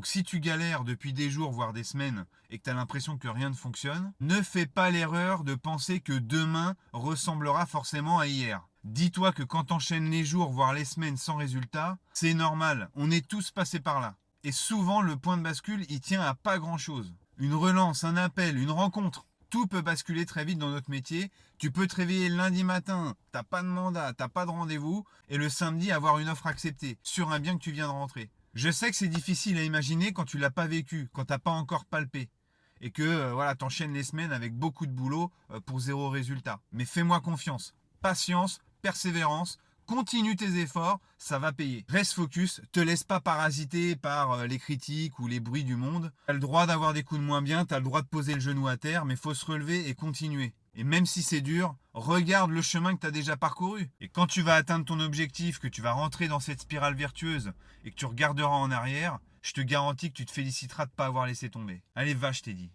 Donc si tu galères depuis des jours, voire des semaines, et que tu as l'impression que rien ne fonctionne, ne fais pas l'erreur de penser que demain ressemblera forcément à hier. Dis-toi que quand t'enchaînes les jours, voire les semaines sans résultat, c'est normal, on est tous passés par là. Et souvent, le point de bascule, il tient à pas grand-chose. Une relance, un appel, une rencontre. Tout peut basculer très vite dans notre métier. Tu peux te réveiller le lundi matin, t'as pas de mandat, t'as pas de rendez-vous, et le samedi avoir une offre acceptée sur un bien que tu viens de rentrer. Je sais que c'est difficile à imaginer quand tu l'as pas vécu, quand t'as pas encore palpé. Et que voilà, t'enchaînes les semaines avec beaucoup de boulot pour zéro résultat. Mais fais-moi confiance. Patience, persévérance, continue tes efforts, ça va payer. Reste focus, te laisse pas parasiter par les critiques ou les bruits du monde. T'as le droit d'avoir des coups de moins bien, t'as le droit de poser le genou à terre, mais faut se relever et continuer. Et même si c'est dur, regarde le chemin que tu as déjà parcouru. Et quand tu vas atteindre ton objectif, que tu vas rentrer dans cette spirale vertueuse et que tu regarderas en arrière, je te garantis que tu te féliciteras de ne pas avoir laissé tomber. Allez, va, je t'ai dit.